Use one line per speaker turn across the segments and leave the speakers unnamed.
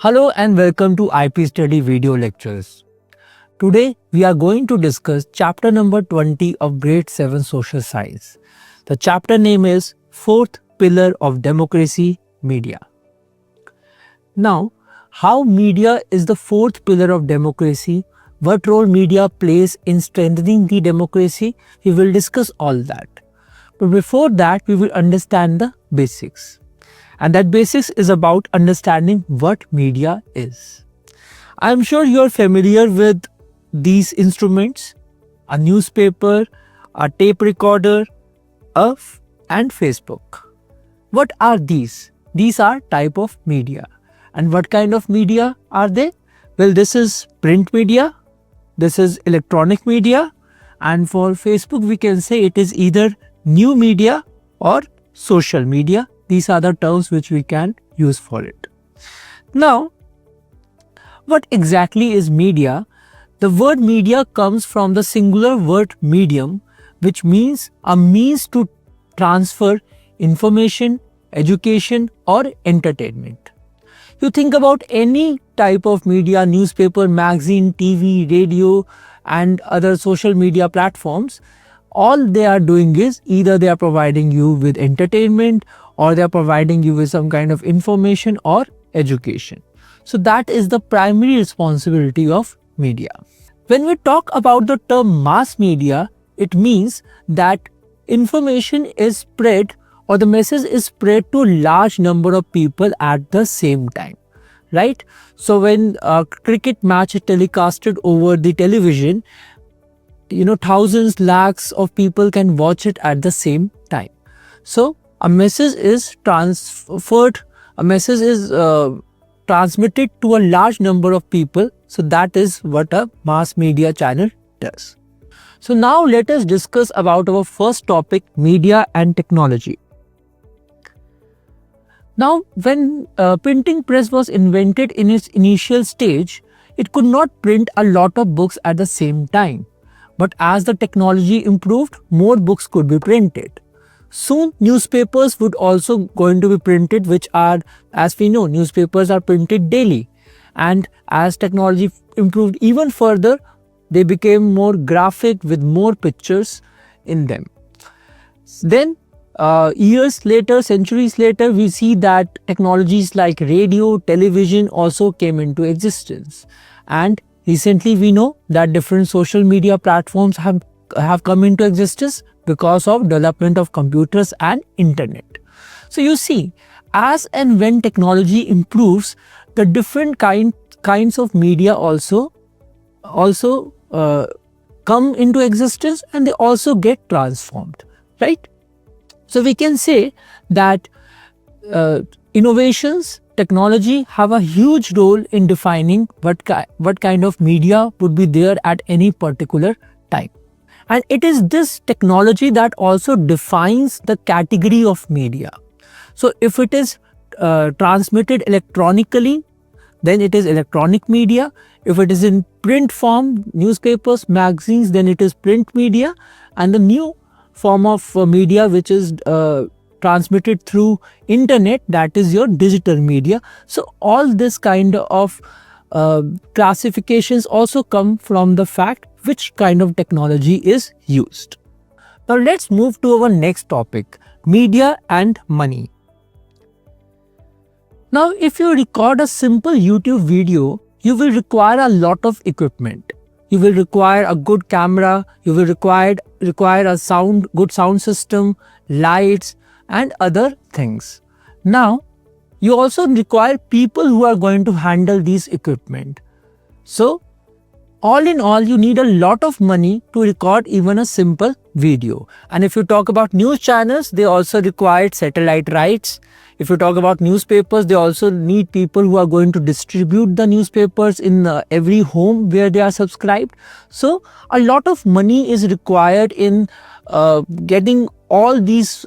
Hello and welcome to IP Study video lectures. Today we are going to discuss chapter number 20 of grade 7 social science. The chapter name is Fourth Pillar of Democracy, Media. Now, how media is the fourth pillar of democracy, what role media plays in strengthening the democracy, we will discuss all that. But before that, we will understand the basics. And that basics is about understanding what media is. I am sure you are familiar with these instruments: a newspaper, a tape recorder, and Facebook. What are these? These are type of media. And what kind of media are they? Well, this is print media, this is electronic media, and for Facebook we can say it is either new media or social media. These are the terms which we can use for it. Now, what exactly is media? The word media comes from the singular word medium, which means a means to transfer information, education, or entertainment. You think about any type of media, newspaper, magazine, TV, radio, and other social media platforms. All they are doing is either they are providing you with entertainment or they are providing you with some kind of information or education. So that is the primary responsibility of media. When we talk about the term mass media, it means that information is spread or the message is spread to a large number of people at the same time, right? So when a cricket match is telecasted over the television, thousands, lakhs of people can watch it at the same time. So a message is transferred, a message is transmitted to a large number of people. So that is what a mass media channel does. So now let us discuss about our first topic, media and technology. Now, when printing press was invented in its initial stage, it could not print a lot of books at the same time. But as the technology improved, more books could be printed. Soon, newspapers would also going to be printed, which are, as we know, newspapers are printed daily. And as technology improved even further, they became more graphic with more pictures in them. Then, years later, centuries later, we see that technologies like radio, television also came into existence. And recently, we know that different social media platforms have come into existence because of development of computers and internet. So you see, as and when technology improves, the different kinds of media also come into existence and they also get transformed, right? So we can say that innovations, technology have a huge role in defining what kind of media would be there at any particular time. And it is this technology that also defines the category of media. So if it is transmitted electronically, then it is electronic media. If it is in print form, newspapers, magazines, then it is print media. And the new form of media which is transmitted through internet, that is your digital media. So all this kind of classifications also come from the fact which kind of technology is used. Now let's move to our next topic, media and money. Now if you record a simple YouTube video, you will require a lot of equipment. You will require a good camera, you will require a good sound system, lights and other things. Now, you also require people who are going to handle these equipment. So, all in all, you need a lot of money to record even a simple video. And if you talk about news channels, they also require satellite rights. If you talk about newspapers, they also need people who are going to distribute the newspapers in every home where they are subscribed. So, a lot of money is required in getting all these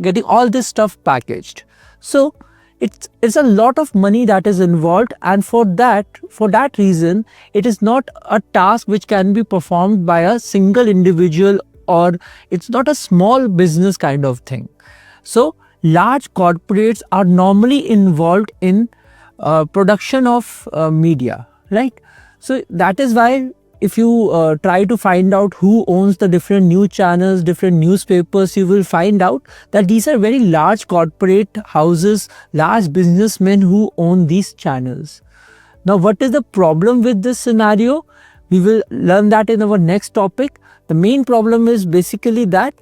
getting all this stuff packaged. So, it's a lot of money that is involved, and for that reason, it is not a task which can be performed by a single individual, or it's not a small business kind of thing. So large corporates are normally involved in production of media, right? So that is why if you try to find out who owns the different news channels, different newspapers, you will find out that these are very large corporate houses, large businessmen who own these channels. Now, what is the problem with this scenario? We will learn that in our next topic. The main problem is basically that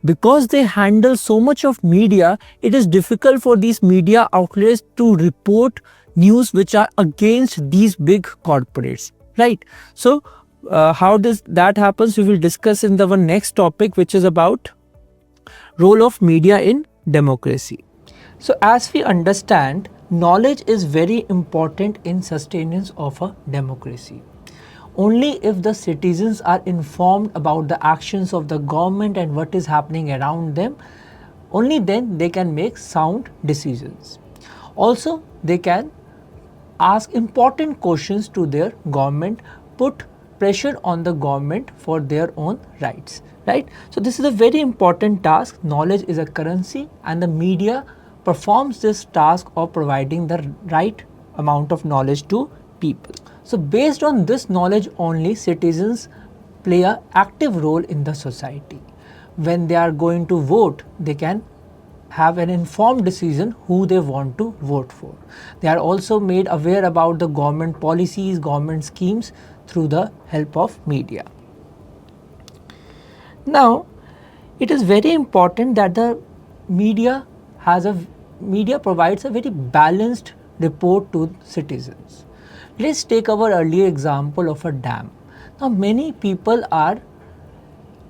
because they handle so much of media, it is difficult for these media outlets to report news which are against these big corporates, right? So, how does that happens? We will discuss in our next topic, which is about role of media in democracy. So, as we understand, knowledge is very important in sustenance of a democracy. Only if the citizens are informed about the actions of the government and what is happening around them, only then they can make sound decisions. Also, they can ask important questions to their government, put pressure on the government for their own rights, right? So this is a very important task. Knowledge is a currency, and the media performs this task of providing the right amount of knowledge to people. So based on this knowledge only, citizens play an active role in the society. When they are going to vote, they can have an informed decision who they want to vote for. They are also made aware about the government policies, government schemes through the help of media. Now, it is very important that the media provides a very balanced report to citizens. Let's take our earlier example of a dam. Now, many people are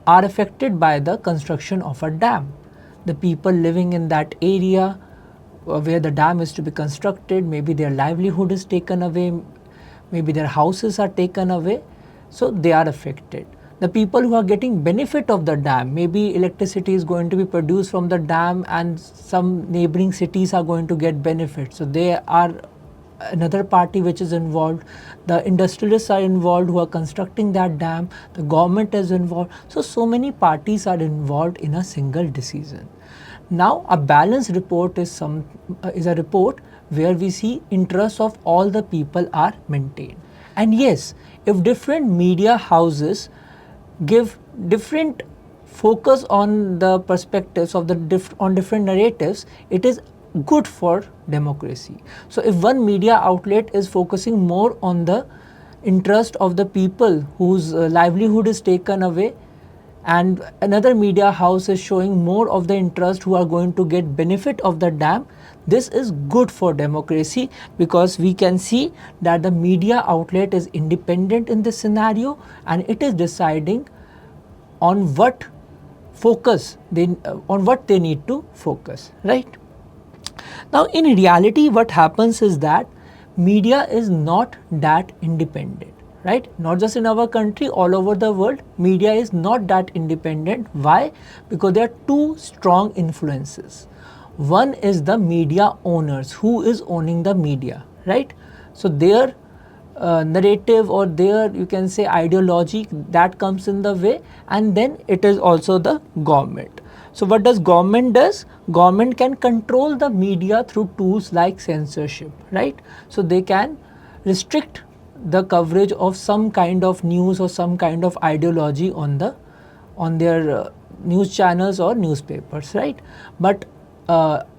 affected by the construction of a dam. The people living in that area where the dam is to be constructed, maybe their livelihood is taken away, maybe their houses are taken away, so they are affected. The people who are getting benefit of the dam, maybe electricity is going to be produced from the dam and some neighboring cities are going to get benefit, so they are another party which is involved. The industrialists are involved who are constructing that dam, the government is involved, so many parties are involved in a single decision. Now a balanced report is a report where we see interests of all the people are maintained. And yes, if different media houses give different focus on the perspectives of on different narratives, it is good for democracy. So if one media outlet is focusing more on the interest of the people whose livelihood is taken away, and another media house is showing more of the interest who are going to get benefit of the dam, this is good for democracy, because we can see that the media outlet is independent in this scenario and it is deciding on what they need to focus, right? Now in reality what happens is that media is not that independent, right? Not just in our country, all over the world, media is not that independent. Why? Because there are two strong influences. One is the media owners, who is owning the media, right? So their narrative or their, you can say, ideology, that comes in the way, and then it is also the government. So what does government does? Government can control the media through tools like censorship, right? So they can restrict the coverage of some kind of news or some kind of ideology on their news channels or newspapers, right? But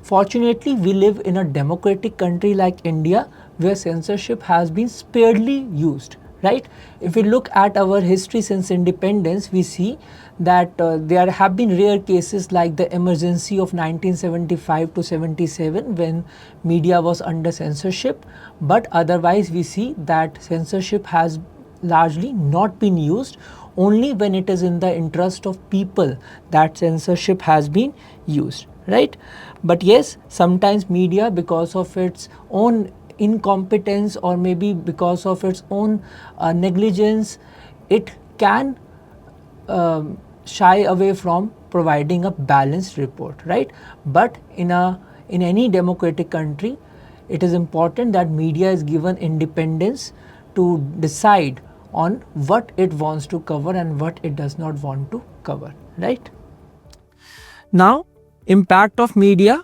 fortunately we live in a democratic country like India, where censorship has been sparingly used, right? If we look at our history since independence, we see that there have been rare cases like the emergency of 1975 to 77 when media was under censorship, but otherwise we see that censorship has largely not been used. Only when it is in the interest of people that censorship has been used, right? But yes, sometimes media, because of its own incompetence or maybe because of its own negligence, it can shy away from providing a balanced report, right? But in any democratic country, it is important that media is given independence to decide on what it wants to cover and what it does not want to cover, right? Now, impact of media.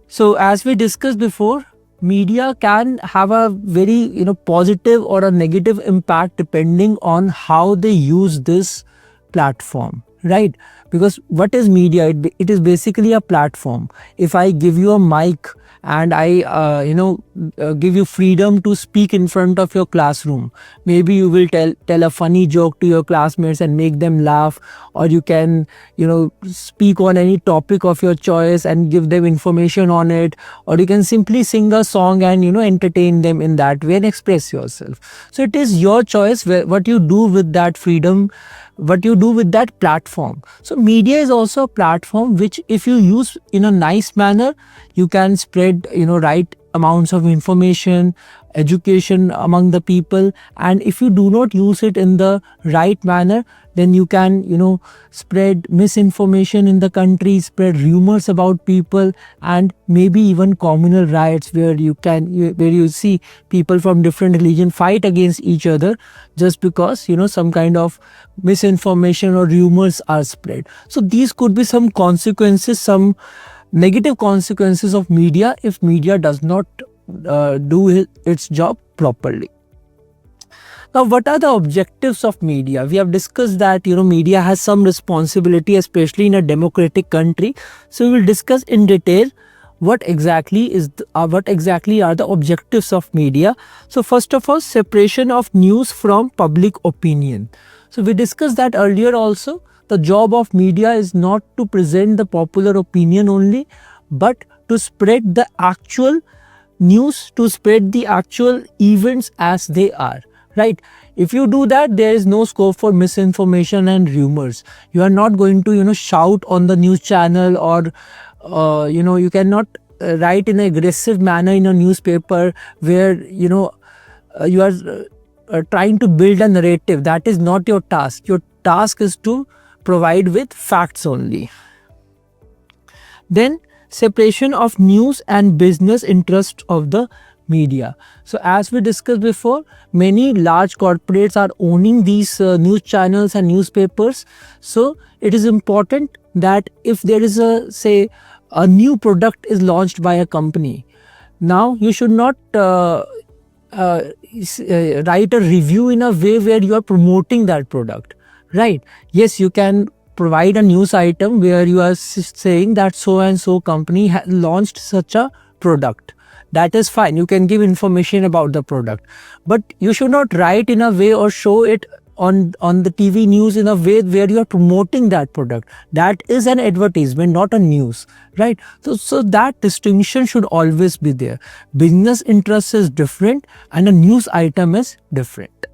So as we discussed before, media can have a very positive or a negative impact depending on how they use this platform, right? Because what is media? It is basically a platform. If I give you a mic and I give you freedom to speak in front of your classroom, maybe you will tell a funny joke to your classmates and make them laugh, or you can speak on any topic of your choice and give them information on it, or you can simply sing a song and entertain them in that way and express yourself. So it is your choice what you do with that freedom, what you do with that platform. So media is also a platform which, if you use in a nice manner, you can spread right amounts of information, education among the people. And if you do not use it in the right manner, then you can spread misinformation in the country, spread rumors about people, and maybe even communal riots where you see people from different religion fight against each other just because some kind of misinformation or rumors are spread. So these could be some consequences, some negative consequences of media if media does not do its job properly. Now, what are the objectives of media? We have discussed that media has some responsibility, especially in a democratic country. So we will discuss in detail what exactly are the objectives of media. So first of all, separation of news from public opinion. So we discussed that earlier also. The job of media is not to present the popular opinion only, but to spread the actual news, to spread the actual events as they are. Right? If you do that, there is no scope for misinformation and rumors. You are not going to shout on the news channel, or you cannot write in an aggressive manner in a newspaper where you are trying to build a narrative. That is not your task. Your task is to provide with facts only. Then separation of news and business interests of the media. So as we discussed before, many large corporates are owning these news channels and newspapers. So it is important that if there is a new product is launched by a company, now you should not write a review in a way where you are promoting that product, right? Yes, you can provide a news item where you are saying that so and so company has launched such a product. That is fine. You can give information about the product, but you should not write in a way or show it on the TV news in a way where you are promoting that product. That is an advertisement, not a news, right? So that distinction should always be there. Business interest is different and a news item is different.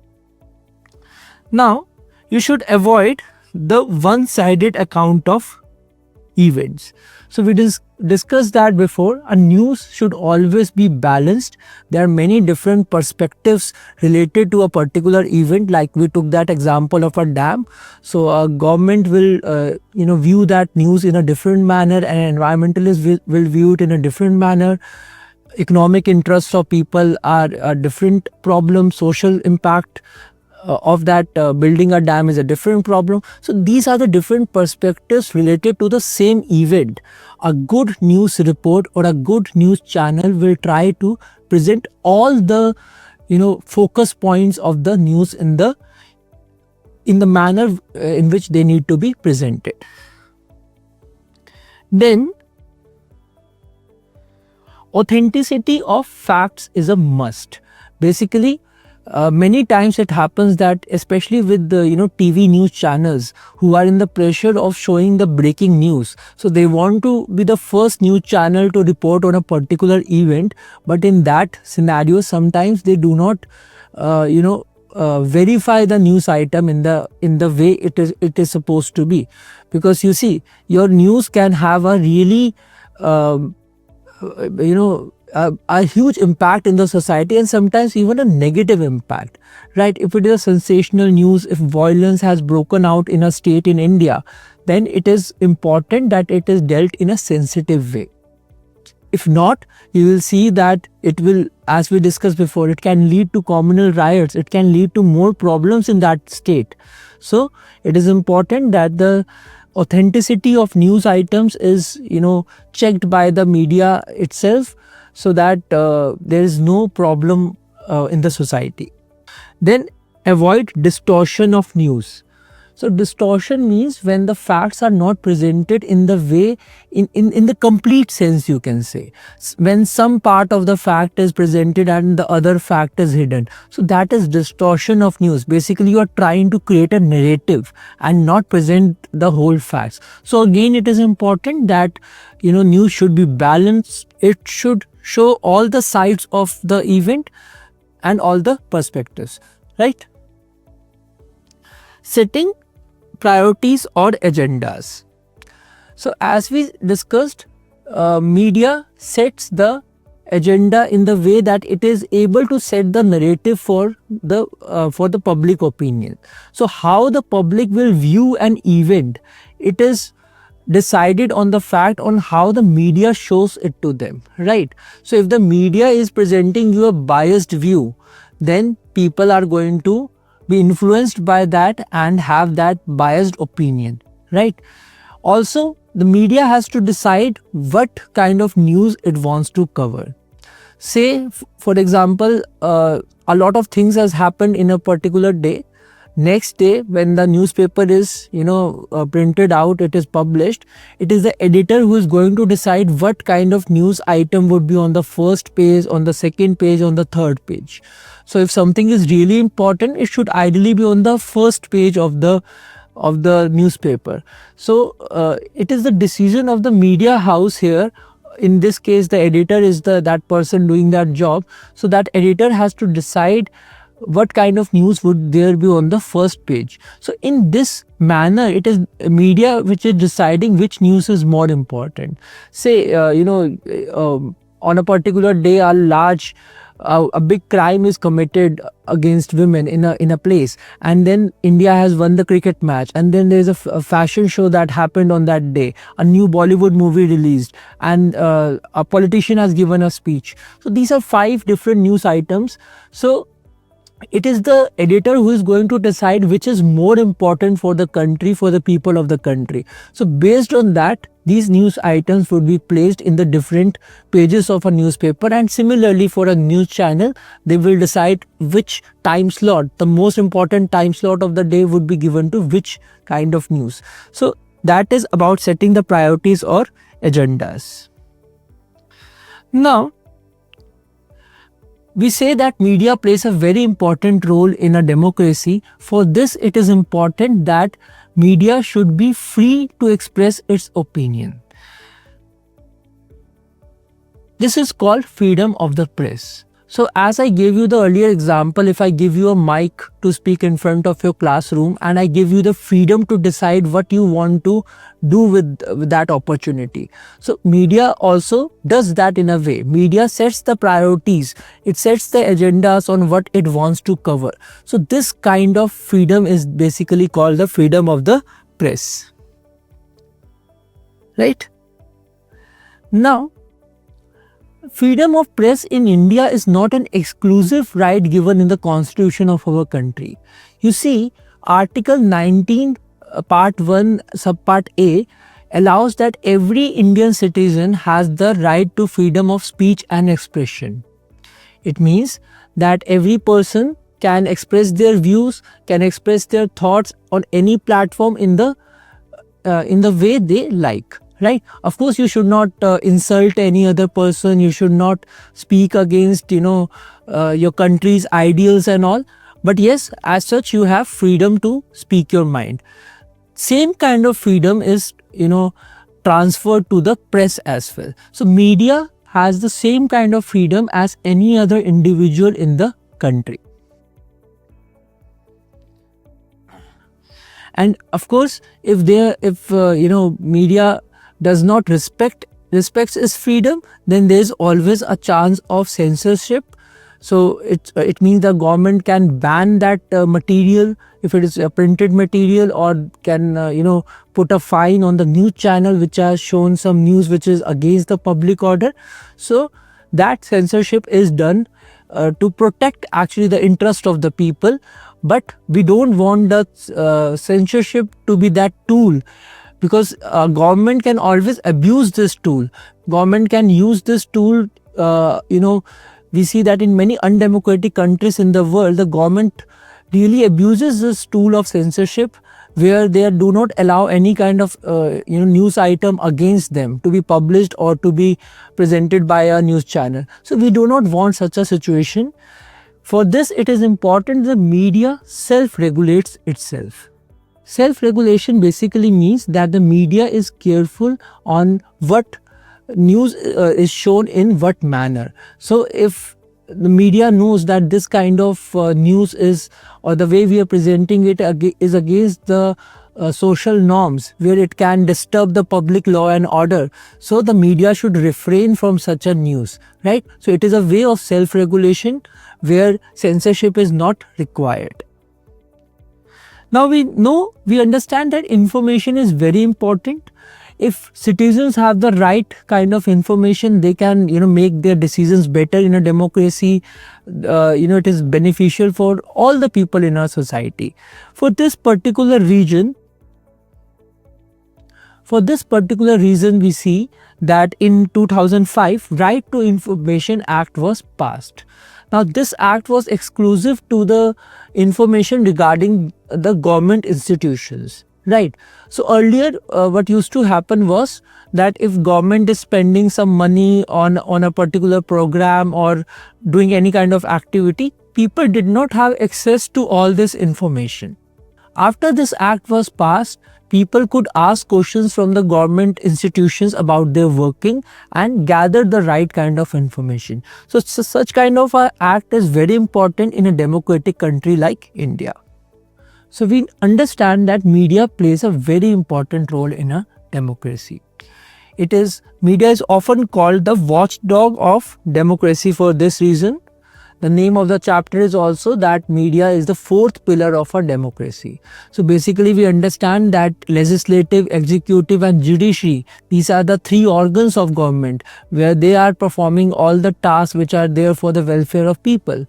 Now, you should avoid the one-sided account of events. So we discussed that before. A news should always be balanced. There are many different perspectives related to a particular event, like we took that example of a dam. So a government will view that news in a different manner, and environmentalists will view it in a different manner. Economic interests of people are a different problem. Social impact of that building a dam is a different problem. So these are the different perspectives related to the same event. A good news report or a good news channel will try to present all the focus points of the news in the manner in which they need to be presented. Then authenticity of facts is a must. Basically, many times it happens that, especially with the TV news channels who are in the pressure of showing the breaking news, so they want to be the first news channel to report on a particular event, but in that scenario sometimes they do not verify the news item in the way it is supposed to be. Because you see, your news can have a really a huge impact in the society, and sometimes even a negative impact, right? If it is a sensational news, if violence has broken out in a state in India, then it is important that it is dealt in a sensitive way. If not, you will see that it will, as we discussed before, it can lead to communal riots, it can lead to more problems in that state. So it is important that the authenticity of news items is checked by the media itself, so that there is no problem in the society. Then avoid distortion of news. So distortion means when the facts are not presented in the way, in the complete sense, you can say. When some part of the fact is presented and the other fact is hidden. So that is distortion of news. Basically, you are trying to create a narrative and not present the whole facts. So again, it is important that news should be balanced. It should show all the sides of the event and all the perspectives, right? Setting priorities or agendas. So as we discussed, media sets the agenda in the way that it is able to set the narrative for the public opinion. So how the public will view an event, it is decided on the fact on how the media shows it to them, right? So if the media is presenting you a biased view, then people are going to be influenced by that and have that biased opinion, right? Also, the media has to decide what kind of news it wants to cover. Say, for example, a lot of things has happened in a particular day. Next day, when the newspaper is printed out, it is published, it is the editor who is going to decide what kind of news item would be on the first page, on the second page, on the third page. So if something is really important, it should ideally be on the first page of the newspaper. So it is the decision of the media house here. In this case, the editor is that person doing that job. So that editor has to decide what kind of news would there be on the first page. So in this manner, it is media which is deciding which news is more important. Say, on a particular day, a big crime is committed against women in a place, and then India has won the cricket match, and then there is a fashion show that happened on that day, a new Bollywood movie released, and a politician has given a speech. So these are 5 different news items. So it is the editor who is going to decide which is more important for the country, for the people of the country. So based on that, these news items would be placed in the different pages of a newspaper, and similarly for a news channel, they will decide which time slot, the most important time slot of the day, would be given to which kind of news. So that is about setting the priorities or agendas. Now, we say that media plays a very important role in a democracy. For this, it is important that media should be free to express its opinion. This is called freedom of the press. So as I gave you the earlier example, if I give you a mic to speak in front of your classroom and I give you the freedom to decide what you want to do with that opportunity. So media also does that in a way. Media sets the priorities. It sets the agendas on what it wants to cover. So this kind of freedom is basically called the freedom of the press. Right? Now, freedom of press in India is not an exclusive right given in the constitution of our country. You see, Article 19, Part 1, Subpart A allows that every Indian citizen has the right to freedom of speech and expression. It means that every person can express their views, can express their thoughts on any platform in the way they like. Right? Of course, you should not insult any other person. You should not speak against, your country's ideals and all. But yes, as such, you have freedom to speak your mind. Same kind of freedom is, transferred to the press as well. So media has the same kind of freedom as any other individual in the country. And of course, if media does not respects its freedom, then there is always a chance of censorship. So it means the government can ban that material if it is a printed material, or can put a fine on the news channel which has shown some news which is against the public order. So that censorship is done to protect actually the interest of the people. But we don't want the censorship to be that tool, because government can always abuse this tool. Government can use this tool. We see that in many undemocratic countries in the world, the government really abuses this tool of censorship, where they do not allow any kind of news item against them to be published or to be presented by a news channel. So we do not want such a situation. For this, it is important the media self-regulates itself. Self-regulation basically means that the media is careful on what news is shown in what manner. So if the media knows that this kind of news is, or the way we are presenting it is against the social norms, where it can disturb the public law and order, so the media should refrain from such a news, right? So it is a way of self-regulation where censorship is not required. Now we understand that information is very important. If citizens have the right kind of information, they can make their decisions better in a democracy. It is beneficial for all the people in our society. For this particular reason, we see that in 2005, Right to Information Act was passed. Now this act was exclusive to the information regarding the government institutions. Right. So earlier what used to happen was that if government is spending some money on a particular program or doing any kind of activity, people did not have access to all this information. After this act was passed, people could ask questions from the government institutions about their working and gather the right kind of information. So such kind of an act is very important in a democratic country like India. So we understand that media plays a very important role in a democracy. Media is often called the watchdog of democracy for this reason. The name of the chapter is also that media is the fourth pillar of a democracy. So basically we understand that legislative, executive and judiciary, these are the three organs of government where they are performing all the tasks which are there for the welfare of people.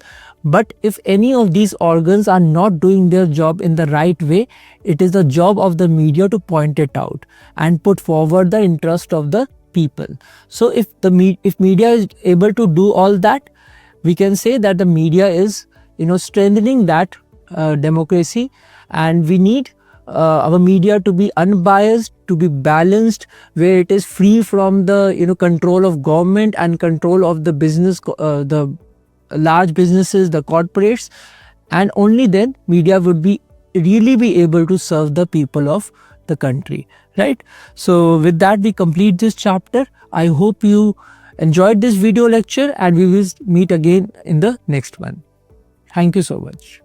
But if any of these organs are not doing their job in the right way, it is the job of the media to point it out and put forward the interest of the people. So if media is able to do all that, we can say that the media is strengthening that democracy, and we need our media to be unbiased, to be balanced, where it is free from the control of government and control of the business, the large businesses, the corporates, and only then media would really be able to serve the people of the country, right? So with that, we complete this chapter. I hope you enjoyed this video lecture, and we will meet again in the next one. Thank you so much.